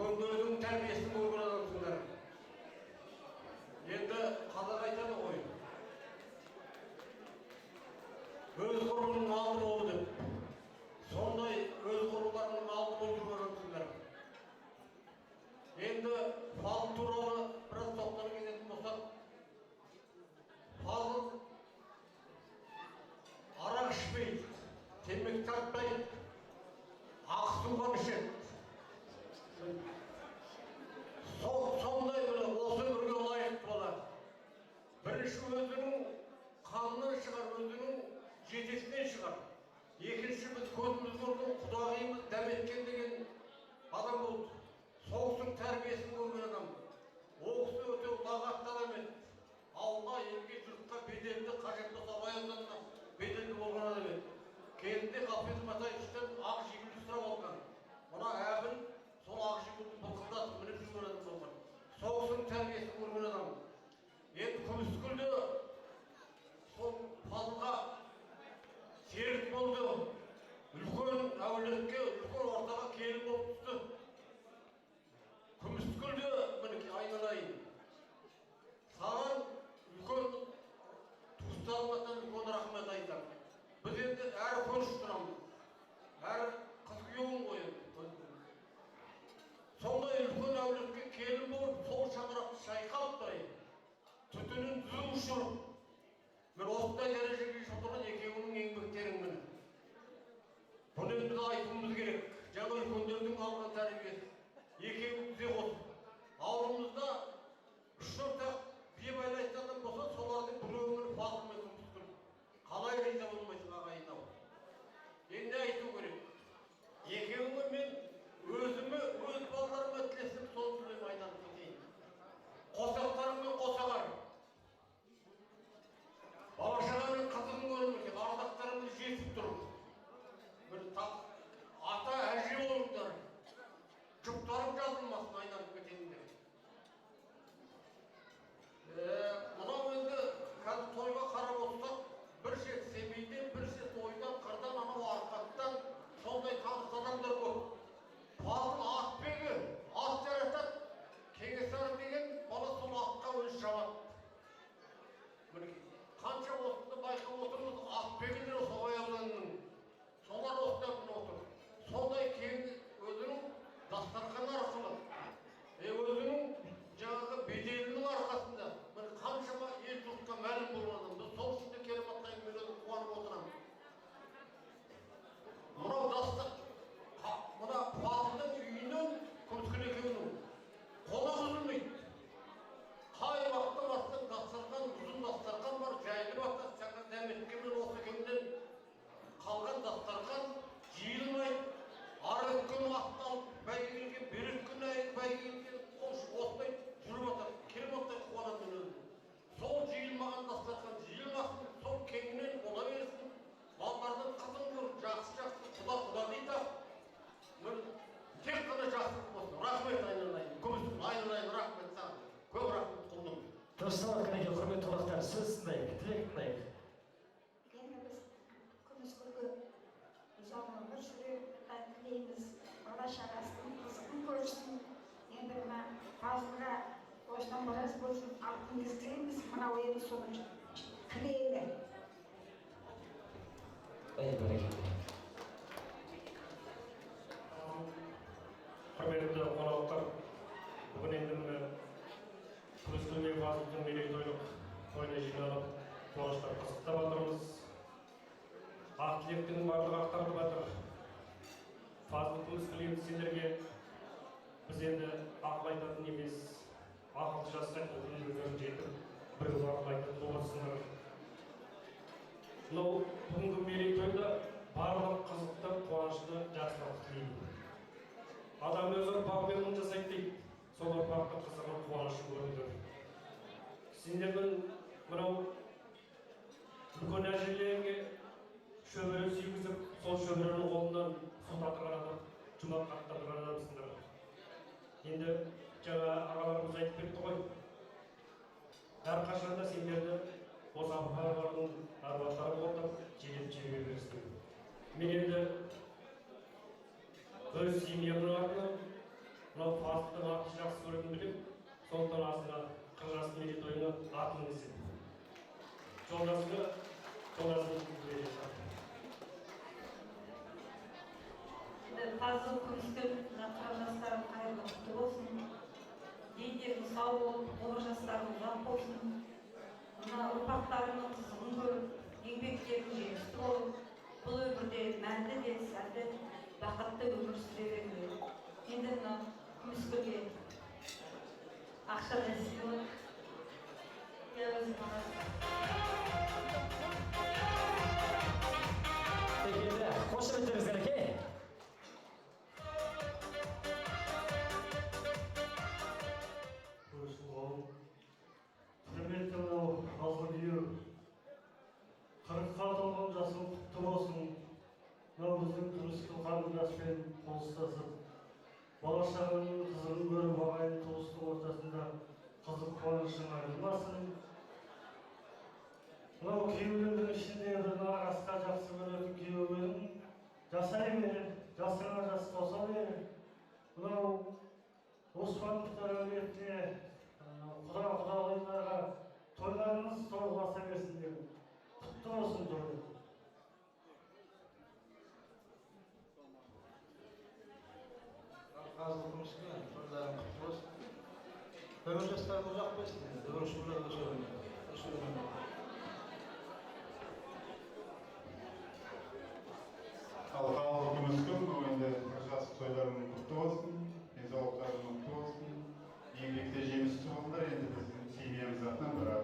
үлкендердің тәрбиесін көрген адамсыңдар. Енді қазақ айтады ғой, өз құрбының алды бол деп. Сондай өз құрбыларының алды болып жүрген адамсыңдар. Енді Фазыл туралы біраз тоқталып кететін болсақ, Фазыл арақ ішпейді, темекі тартпайды, ақсуға ішеді. Сондай осы өмірге лайықты бала. Бірінші өзінің қанынан шығар, өзінің жетесінен шығар. Екінші біз көзіміз көрген құдағиымыз Дәметкен деген адам болды. Соғыстың тәрбиесін көрген адам. Ол кісі өте лағатты адам еді. Ауылға, елге, жұртқа беделді, қажетті сабайындан беделді болған адам еді. Кезінде Хафиз Матаевичтен ақ жигулді сұрап алған. Мына әбіл сол ақ жигулді былқылдатып мініп жүрген адам болған. Соғыстың тәрбиесін көрген адам. Енді Күміскүлде сол Фазылға серік болды. Үлкен әулетке, үлкен ортаға келін болып түсті. Күміскүлде мінекей айналайын. Саған үлкен туыстарыңнан үлкен рахмет айтамын. Біз енді әр көрші тұрамыз. Әр қыз күйеуін ғой енді. Сондай үлкен әулетке келін болып, сол шаңырақты шайқалып тұрайын. Түтінін түзу ұшырып, мен осындай дәрежеге жетіп тұрған екеуінің еңбектерін міне. Бұны біз айтуымыз керек. Жаңа үлкендердің алған тәрбиесі. Екеуі бізе қосып. Ауылымызда 3-4 бие байлайтын болса, солардың біреуінің Фазылмен Күміскүл. Қалай риза болмайсың ағайын-ау. Енді айту керек. Екеуіңе мен өзіме, өз балаларыма тілесім сол тілем айналып кетейін. Қосақтарыңмен қосағар. Бала-шағаның қызығын көріңіздер, ардақтарыңыз жетіп тұрыңыз. Ата әже болыңдар. Жұптарым жазылмасын, айналып кетейіндер. Мынау енді қазір тойға қарап отырсақ, бір шет Семейден, бір шет ойдан, қырдан, анау арқаттан сондай таныс адамдар көп. Фазыл атбегі, ат жаратады. Кенесары деген бала сол атқа өзі шабады. Қанша осында байқап отырмыз, атбегілер солай ауданының. Солар осында отыр. Сондай кейін өзінің дастархан арқылы, өзінің жаңағы беделінің арқасында қаншама ел жұртқа мәлім болған адам. Біз сол үшін де келіп атқан мен қуанып отырамын. Мынау мына Фазылдың үйінен Күміскүл екеуінің қонақ үзілмейді. Қай уақытта бастан дастархан, ұзын дастархан бар, жайлы бата, жаңа Дәметкенмен осы екеуінен қалған дастархан жиылмайды. Ары өткен ақталып, бәйгеге берік күн айын бәйгеге қош осылай жүріп атыр. Келіп атыр қуанатын өзі. Сол жиылмаған дастархан жиылмасын, сол кеңінен бола берсін. Балалардың қызын көр, жақсы, құда дейді. Тек қана жақсылық болсын. Рахмет айналайын. Күміскүл айналайын, рахмет саған. Көп рахмет құлдым. Дұрыстап өткенеге құрметті қонақтар, сөз тыңдайық, тілек тыңдайық. Енді біз Күміскүлге жаңа бір жүрек тілейміз, бала-шағасының қызығын көрсін. Енді мына Фазылға осыдан біраз болсын, алтын кездейміз, мынау енді соны тілейлі. Бәрекелді. Құрметті қонақтар, бүгін енді міне Күміскүл мен Фазылдың мерейтойлық тойына жиналып, қуаныштар қызықтап жатырмыз. Ақ тілектің барлығы ақтарылып жатыр. Фазыл, Күміскүл енді сендерге біз енді ақыл айтатын емес, ақыл жасқа өздерің жетіп, бірігіп ақыл айтатын боласыңдар. Мынау бүгінгі мерейтойда барлық қызықты, қуанышты, жақсылық тілеймін. Адам өз ұрпағымен мың жасайды дейді. Сол ұрпақты қызығын, қуанышын көріңдер. Сендердің мынау үлкен әжелеріңе шөбере сүйгізіп, сол шөберенің қолынан су татырған адам, жұмақ қаттырған адамсыңдар. Енді жаңа ағаларымыз айтып кетті ғой. Әрқашанда сендерді осы апалардың арбаттары қолдап, желеп жібере берсін. Мен енді өз семьямның атынан мынау Фазыл тоғызға береді. Fazla konuştum, arkadaşlarım hayırlı kutlu olsun. Diyeceğim sağ olun, olacaklarım uzak olsun. Buna ufaklarının kızgın görüp, еңбектерін жемісті болып, бұл өмірде мәнді де сәнді, бақытты өмір сүре беріңдер. Енді мына күміскөлге ақша нәсілі Tekende, қошеметтеріңіз қанекей? Құрметті мынау азғы үйі 40-қа толған жасың құтты болсын. Мынау біздің күміскөл қарындаспен қол болашағының қызығын көріп ағайын туыстың ортасында қызық қуанышың айырылмасын. Мынау күйеулердің ішінде бір нағасқа жақсы көретін күйеуің жасай бер, жасыңа жас қоса бер. Мынау Оспановтар әулетіне құдағайларға тойларыңыз тойласа берсін деп. Құтты болсын той. Қазір күміске тойларың құтты болсын. Өмір жастарың ұзақ болсын. Өміршілер өсіріңдер. Алқалы күміскөл енді жас тойларың құтты болсын, денсаулықтарың мықты болсын, еңбекте жемісті болыңдар. Енді біздің семьямыз атынан бірақ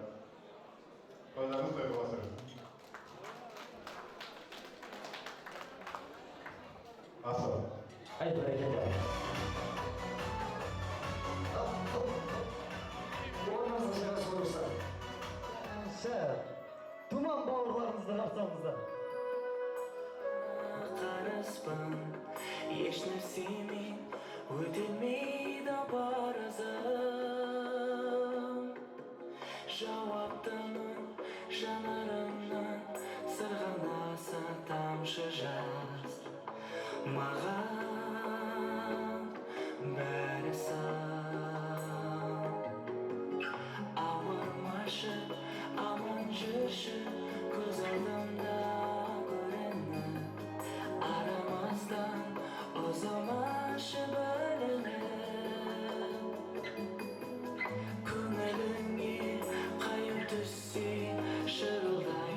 тойларыңыз той бола берсін. Асыл. Ай, бәрекелді. Орныңызға шыға сұрырса. Думан бауырларыңызды қарсаңыздар. Қараспан, еш нәрсемен өтелмейді парызым. Жауаптымын жанарымнан сырғанаса тамшы жас. Маған бәрі сан. Ауырмашы, аман жүрші, көз алдымда көрініп. Aramazdan uzamaşı bölünür. Көңіліңе қайым түссе шырылдай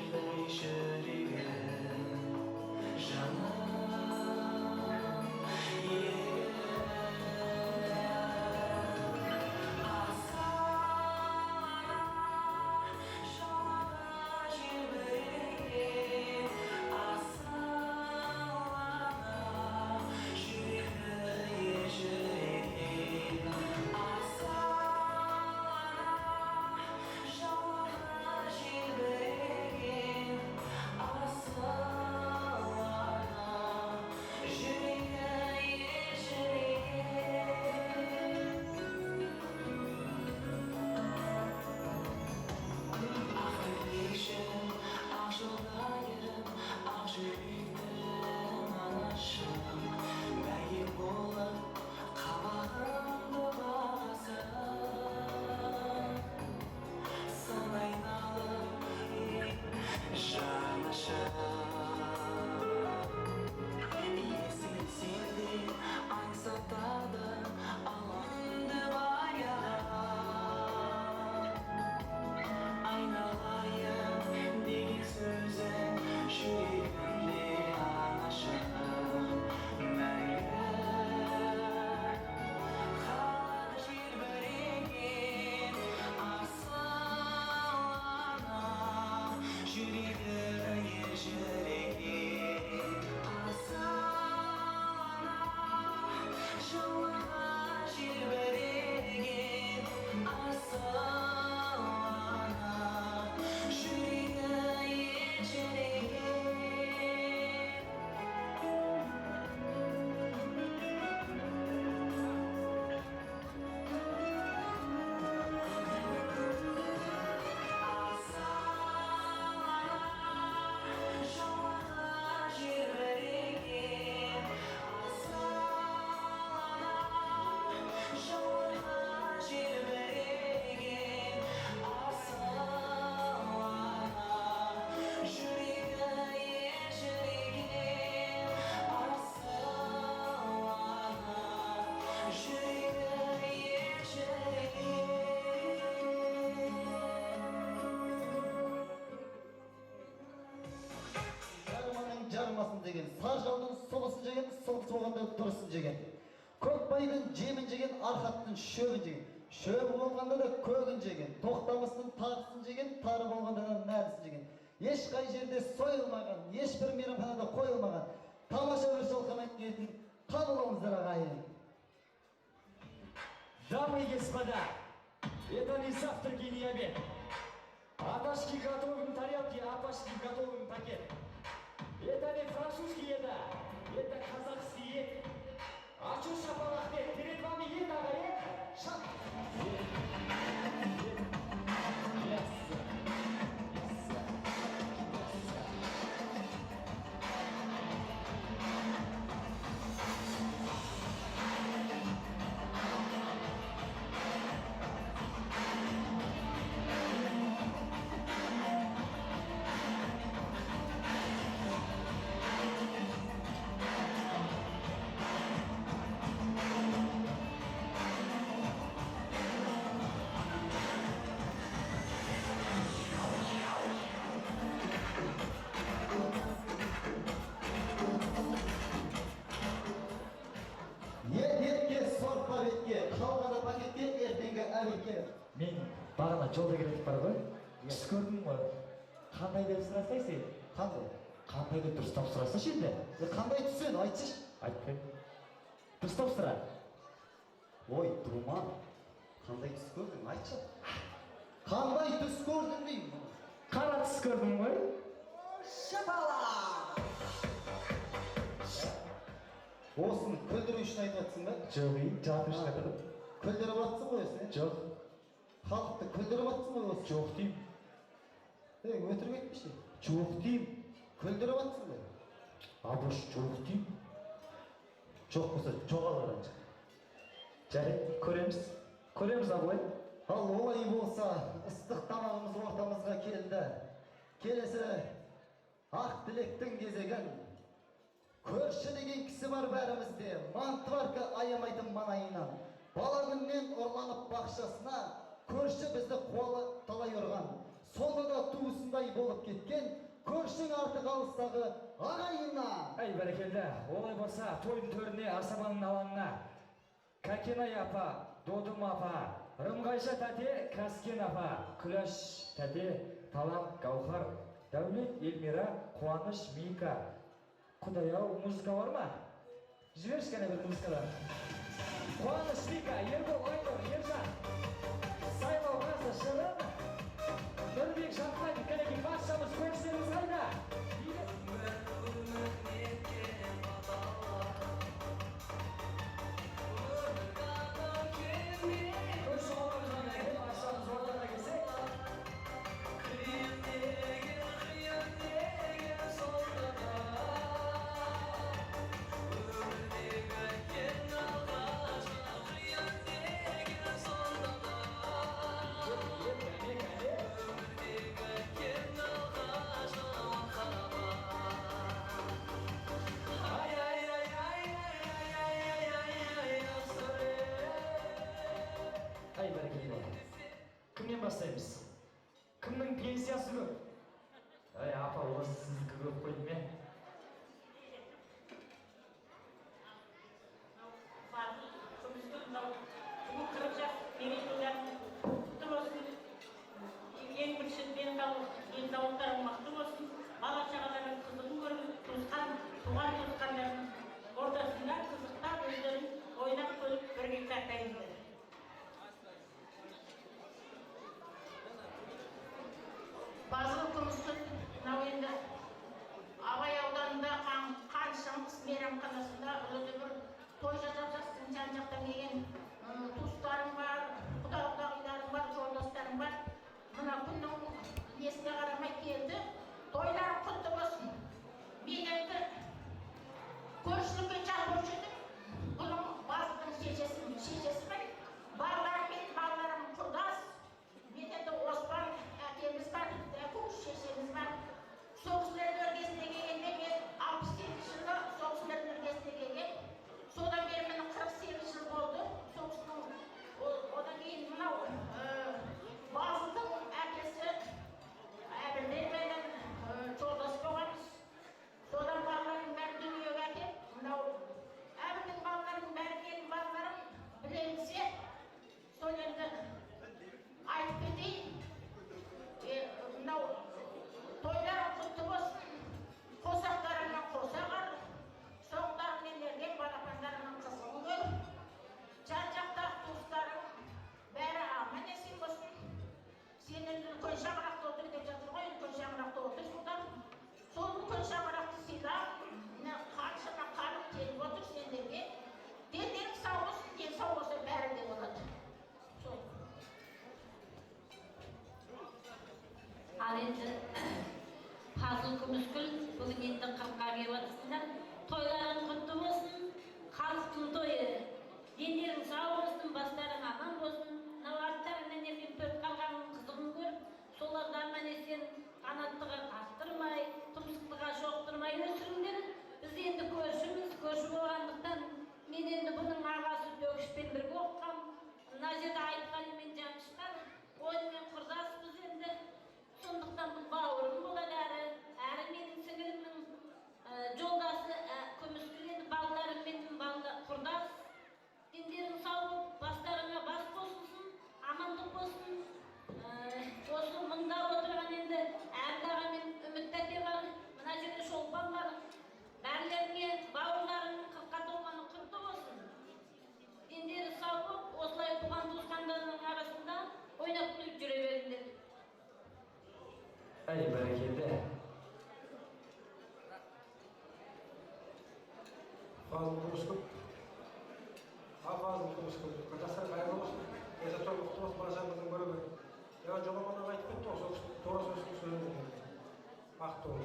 жеген, саржалдың сұлысын жеген, сұлысы болғанда дұрысын жеген. Көкбайдың жемін жеген, арқаттың шөбін жеген. Шөбі болғанда да көгін жеген, тоқтамыстың тарысын жеген, тары болғанда да нәрісін жеген. Ешқай жерде сойылмаған, ешбір мейрамханада қойылмаған, тамаша бір жылқының етін қабыл алыңыздар ағайын. Дамы и господа, это не завтраки, не обед. Аташки готовим тарелки, апашки готовим пакет. Это не французский еда, это казахский ет. А чё шапалахтет? Перед вами ет, ағайын. Шап! Мен бағана жолда келетіп бар ғой, түс көрдім ғой. Қандай деп сұрасай сен? Қандай? Қандай деп дұрыстап сұрасашы енді? Қандай түсен, айтшы. Айтпай. Дұрыстап сұра. Ой, Думан, қандай түс көрдің, айтшы. Қандай түс көрдің деймін? Қара түс көрдім ғой. Шабала! Осыны күлдіру үшін айтып жатсың ба? Жоқ, жатыр үшін айтадым. Күлдіріп жатсың ғой осыны? Жоқ. Халықты күлдіріп жатсың ғой осы? Жоқ дейм. Өтірік етпеші. Жоқ дейм. Күлдіріп жатсың ғой? Абош, жоқ дейм. Жоқ болса, жоғалар анша. Жарайды, көреміз. Көреміз, абылай. Ал олай болса, ыстық тамағымыз ортамызға келді. Келесі ақ тілектің кезеген. Көрші деген кісі бар бәрімізде, мантварка аямайтын манайынан. Бала күннен ұрланып бақшасына, көрші бізді қуалы талай ұрған. Соны да туысындай болып кеткен, көршің артық алыстағы ағайынна. Әй, бәрекелді, олай болса, тойдың төріне, асабаның алаңына. Кәкенай апа, Додым апа, Рымғайша тәте, Кәскен апа, Күләш тәте, Талам, Гаухар, Дәулет, Эльмира, Қуаныш, Мика. Құдай-ау, музыка бар ма? Жіберші кәне бір музыкадан. Қуаныш, Мика, Ербол, Айнұр, Ержан, Сайлау, Ғазы, Шырын, Нұрбек, Жанқайын, кәнеки баршамыз көрсеңіз қайда? Кімнен бастаймыз? Кімнің пенсиясы көп? Ай, апа, осы сіздікі көп қойды ме? Бұл 40 жас мерейтойларың құтты болсын. Ең бірінші денсаулықтарың мықты болсын. Бала-шағалардың қызығын көріп, туған туысқандардың ортасында қызықтап өздерін ойнап көріп бірге сақтаймыздар. Bazı konuştuk, navinde Күміскүл бүгін енді 40-ға келіп жатырсыңдар. Тойларың құтты болсын, халықтың тойы. Дендерің сау болсын, бастарың аман болсын. Мынау арттарыңнан ерген 4 қалғанның қызығын көріп, соларды аман-есен қанаттыға қақтырмай, тұмсықтыға шоқтырмай өсіріңдер. Біз енді көршіміз, көрші болғандықтан мен енді бұның ағасы Төгішпен бірге оқығам. Мына жерде Айтқали мен Жаныш бар, ойынмен құрдаспыз енді. Сондықтан бұл бауырым болады әрі менің сіңілімнің жолдасы Күміскүл енді балаларым менің құрдас. Дендерің сау болып, бастарыңа бас қосылсын, амандық болсын. Осы мында отырған енді Әбдаға мен Үміт тәте бар, мына жерде Шолпан бар. Бәрілеріңе бауырларыңның 40-қа толғаны құтты болсын. Дендері сау болып, осылай туған туысқандарының арасында ойнап күліп жүре беріңдер. Әй, бәрекелді. Fazıl Kılıçkul. Fazıl Kılıçkul. Kocasının kaybı olsun. Esa çok mutlu olsun barışamızın bölümü. Ya joba bana aytып кетті ғой, тура сөзін сөйледі. Ақ толы.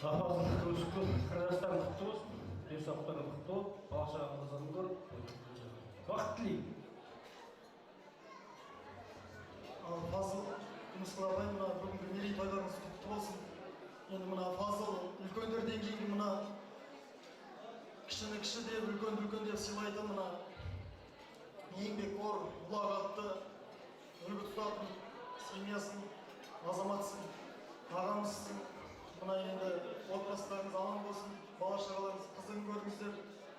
Fazıl Kılıçkul. Kırgызстан құтты болсын. Денсаулықтарың құтты болып, бала-шағаңыздың көріп, бақыт тілеймін. Фазыл Кумыскул абай, мына бүгінгі мерейтойларыңыз құтты болсын. Енді мына Фазыл үлкендерден кейінгі мына кішіні кіші деп, үлкен деп сыйлайтын мына еңбекқор, ұлағатты, үлгі тұтатын семьясын, азаматсын, ағамызсың. Мына енді отбасыларыңыз аман болсын, бала-шағаларыңыз қызығын көріңіздер.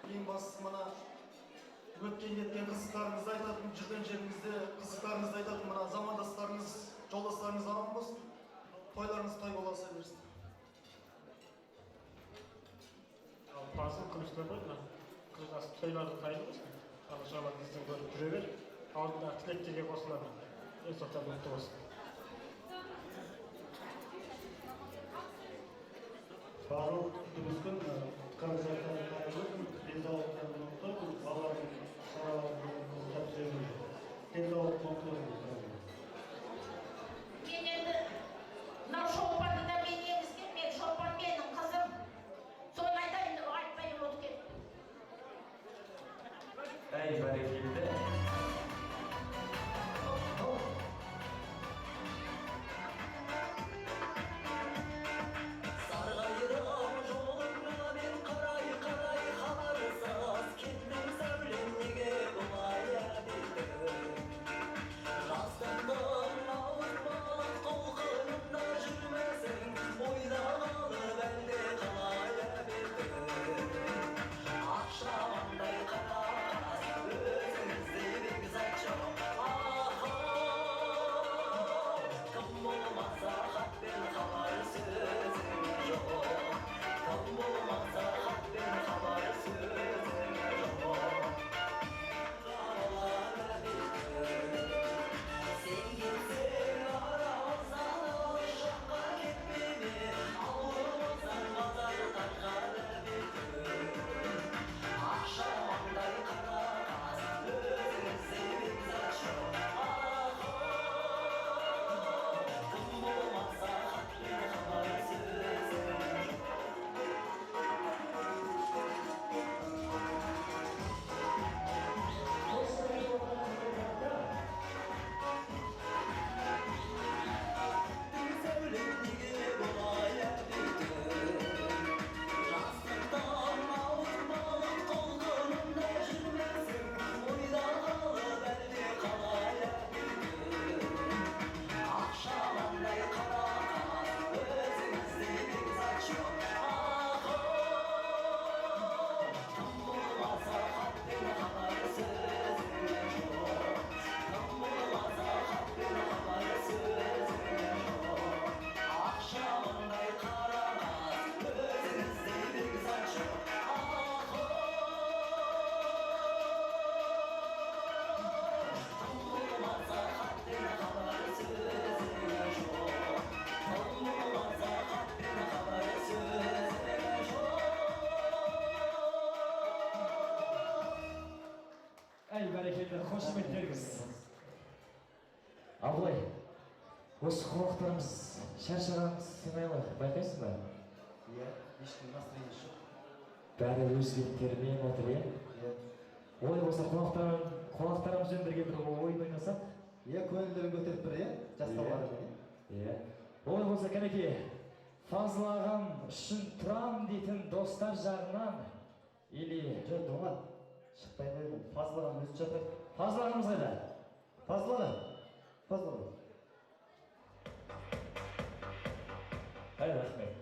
Ең бастысы мына өткен кеткен қызықтарыңызды айтатын, жүрген жеріңізде қызықтарыңызды айтатын мына замандастарыңыз, жолдастарыңыз аман болсын. Тойларыңыз той бола берсін. Fazıl Kılıçkul mı? Kızlar toylarda taylı mısın? Bala-şağalarınızdan görüp жүре бер. Алдында тілектерге қосылады. Денсаулықтарың құтты болсын. Фазыл Кумыскул концерттерін қайырып, денсаулықтарың құтты, балалардың шараларын жасап жүріңіз. Денсаулық құтты болсын. Мен енді мынау Шолпанды да мен еңіскен, мен Шолпан менің қызым. Соны айтайын деп айтпай өткен. Әй, бәрекелді. Сарғайырам жолыңа мен қарай хабарсыз кеттім сәулем неге бұлай әдетті. Жастықтың ауыртпақ толқынында жүрмесің, ойлағалы бәлде қалай әдетті. Ақшамандай қара қас өзіңіздей бекзат жоқ. Кім болмаса хатпен хабар сөзің жоқ. Кім болмаса хатпен хабар сөзің жоқ. Қалар әдетті. Сен кетсең арамыздан алыс жаққа кетпеме. Ауылымыздан базар тарқар әдетті. Ақшамандай қара қас өзіңіздей бекзат жоқ. Кім болмаса хатпен хабар сөзің жоқ. Сәулем неге бұлай әдетті. Жастықтан ауыртпалық толқынында жүрмесің, ойлағалы бәлде қалай әдетті. Ақшамандай қара қас өзіңіздей бекзат жоқ. Кім болмаса хатпен хабар сөзің жоқ. Кім болмаса хатпен хабар сөзің жоқ. Ақшамандай қара қас өзіңіздей бекзат жоқ. Кім болмаса хатпен хабар сөзің жоқ. Кім болмаса хатпен хабар сөзің жоқ. Әй, бәрекелді, қошеметтеріңіз. Абылай, осы қонақтарымыз шаршаған сыймай ма, байқайсың ба? Иә, ешкім настроение жоқ. Бәрі өз беттерімен отыр, иә? Иә. Олай болса қонақтарымызбен бірге бір ойын ойнасақ? Иә, көңілдерін көтеріп бір, иә? Жастарларымен, иә? Олай болса, кәнекей, Фазыл ағам үшін тұрам дейтін достар жағынан или... Жоқ, Думан, шықпай қойдым. Фазыл ағам өзі жатыр. Фазыл ағамыз қайда? Фазыл ағам. Фазыл ағам. Рахмет.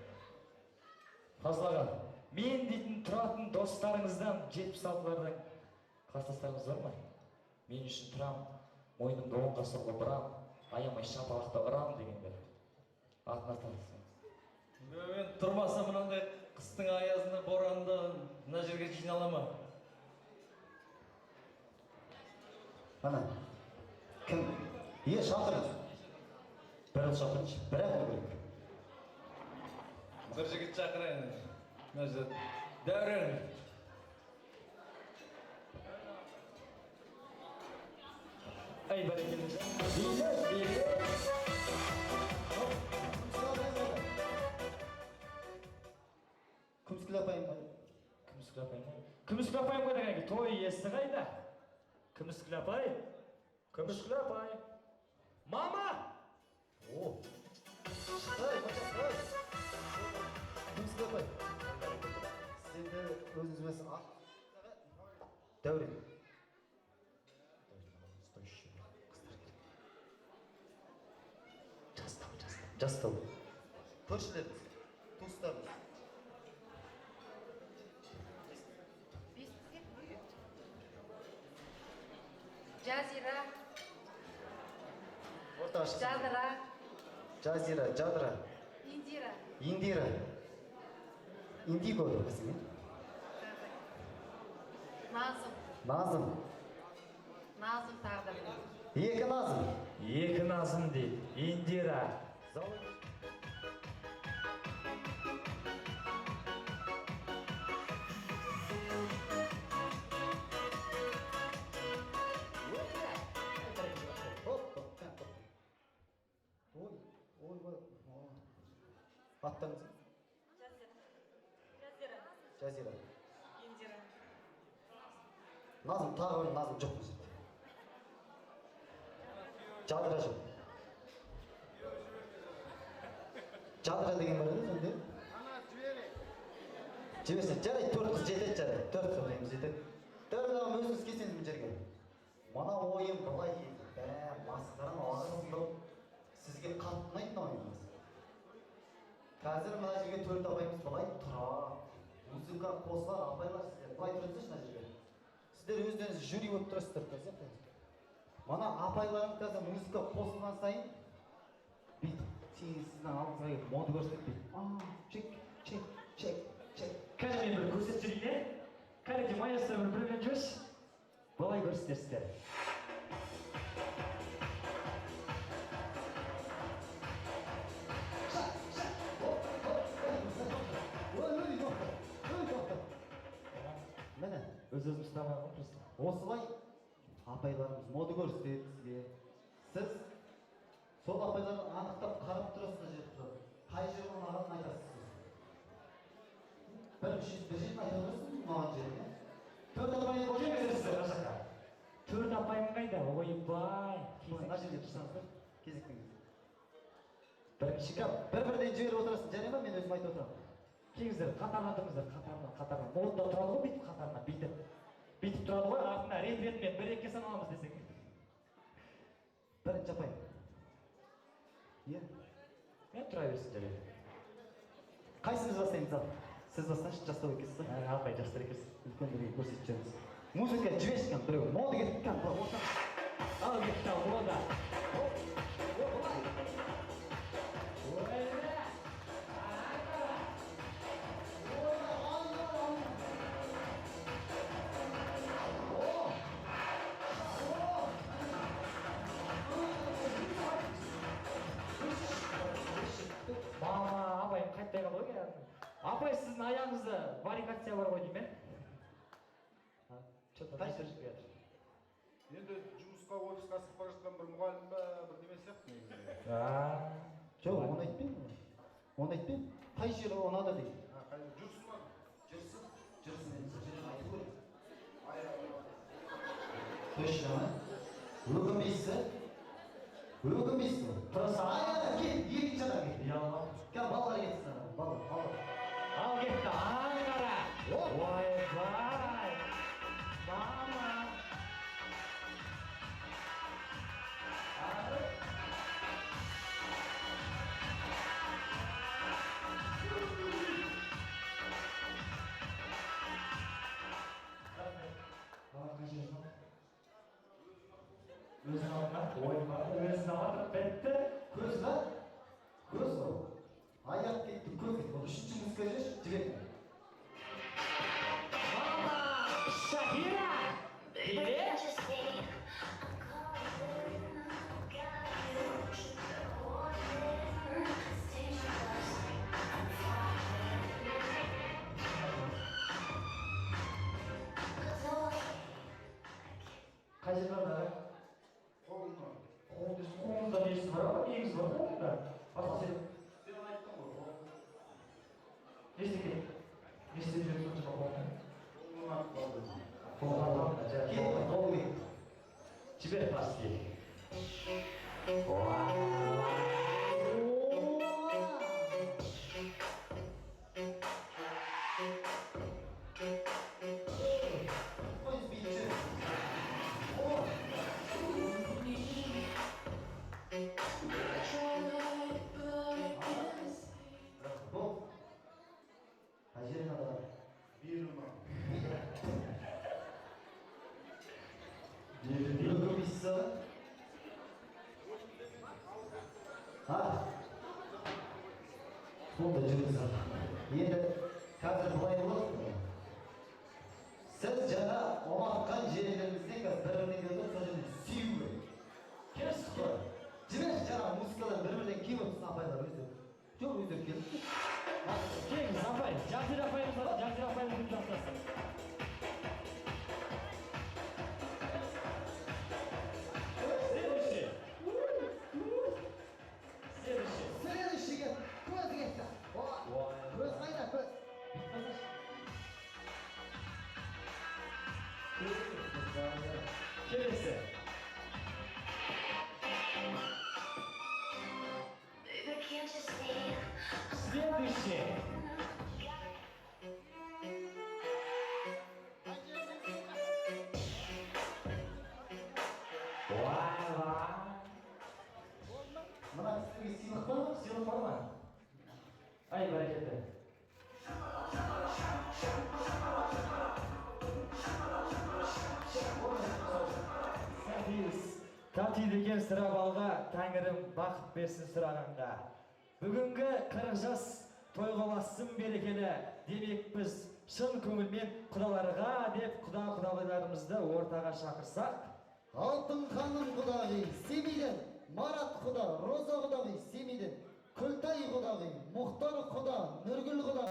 Фазыл ағам, мен дейтін тұратын достарыңыздан 76-лардан кластастарыңыз бар ма? Мен үшін тұрам, мойнымды оңға солға бұрам, аямай шапалақта ұрам дегендер. Атын атаңыз. Мен тұрмаса мынандай қыстың аязында, боранында мына жерге жинала ма? Ана, кім? Шақырыңыз. Бір шақырыңыз, бір керек. Бір жігіт шақырайын. Мына жерде. Дәурен. Ай, бәрекелді. Күміскүл апайым ба? Күміскүл апайым ба? Күміскүл апайым қайда кәнеки? Той иесі қайда? Күміскүл апай? Күміскүл апай? Мама! О! Шықтай, бачақтай! Күміскүл апай. Сенде өзіңіз білесің, Дәурен. Жастау. Көршілеріміз, туыстарымыз. Жазира. Орташы. Жадыра. Жазира, Жадыра. Индира. Индира. Индиго біздің, Назым. Назым. Назым тағы да. Екі Назым. Екі Назым дейді. Индира. Аттарыңыз? Жазира. Индира. Назым, тағы бір Назым жоқ мына жерде. Жадыра жоқ. Жадыра деген бар еді сонда? Жіберсе, жарайды, 4 қыз жетеді, жарайды. 4 қыз дейміз жетеді. Дәурен ағам өзіңіз келсеңіз мына жерге. Мана ойым былай еді. Масқараны ағызып, сізге қатты ұнайды мына ойыңыз. Қазір мына жерге 4 апайымыз былай тұрады. Музыка қосылар, апайлар сіздер былай тұрсызшы мына жерге. Сіздер өздеріңіз жюри болып тұрасыздар қазір. Мана апайларым қазір музыка қосылған сайын бүйтіп сіздің алдыңызға келіп моды көрсетіп бүйтіп чек. Кәне мен бір көрсетіп жүрейін, кәне маэстро бір бірімен жүрші. Былай көрсетерсіздер. Міне, Өз-өзім ұстамағым просто. осылай апайларымыз моды көрсетеді сізге. Сіз сол апайларды анықтап қарап тұрасыз мына жерде тұрады. Қай жері ұнағанын айтасыз. Бір жерін айта тұрсың маған жеріне. 4 апайым Кемесіздер, 4 апайым қайда? Ойбай. мына жерге тұрсаңыздар, кезектеңіз. Бірінші Бір-бірден жіберіп отырасың, және ма мен өзім айтып отырамын. келіңіздер, қатарына тұрыңыздар, қатарына. Молда тұрады ғой бүйтіп қатарына, бүйтіп тұрады ғой, артына рет-ретімен 1-2 саналамыз десек. Бірінші апайым. Иә? Мен тұра берсін жарайды. Қайсымыз бастаймыз ал? Сіз бастаңызшы, жастау екенсіз ба? Апай, жастар екенсіз. Үлкендерге көрсетіп жүріңіз. Музыка жібершкен біреу, моды кеткен бір ортақ. Ал кетті ал, мода. Мама, апайым қайтпай қалды ғой кәдімгі. Апай, сіздің аяғыңызда варикация бар ғой деймін мен. Енді жұмыс жұмысқа офисқа асып бара жатқан бір мұғалім ба бірдеме сияқты негізі. Жоқ, оны айтпаймын. Оны айтпаймын. Қай жері ұнады дейді. Қай жері жүрсін ба? Жүрсін енді сол жерін айту керек. Точно ма? Өкінбейсіз? Өкінбейсіз? Тұрса, кет, екінші адам кет. Яла. Кәл балалар кетсін. Балалар. Ал кетті, аңғара. Ойбай. Мама. Өзін алма, ойбай, өзін алма, бітті. Көз ба? Көз ба? Аяқ кетті, көз кетті. Үшінші музыка жеш, жібек. Мама, Шахира, билет. Қай жерде бар? Қолында. Қолында несі бар ма? Негіз бар қолында. Басқа Сен айттың ғой. не істеген? Не істеп жүрсің сонша қолында? Қолына қалды. Қолында Кет, қол кет. жібер басты. Қой бейітші. Бұл. Қай жерін алады? Белума. Өкінбейсіз ба? Сонда жүріңіз. Енді қазір былай болады. Сіз жаңа ұнатқан жерлеріңізден бір-біріне келді, сол жерде сүю керек. Келсіз ғой. Жіберші жаңа музыкалар бір-бірден киіп отырсын апайлар өздері. Жоқ, өздері келді. Келіңіз, апай. Жазира апайымыз бар, Жазира апайымыз жақтасын. Следующий кет. Көз кетті. Көз қайда, көз. Келесі. Следующий. Мына сізге сыйлық бар ма? Сыйлық бар ма? Ай, бәрекелді. Тати деген сұрап алға, Тәңірім бақыт берсін сұрағанға. Бүгінгі 40 жас тойға ұлассын берекелі. Демек біз шын көңілмен құдаларға деп құда-құдағиларымызды ортаға шақырсақ. Алтын ханым құдағи Семейден, Марат құда, Роза құдағи Семейден, Күлтай құдағи, Мұхтар құда, Нұргүл құда.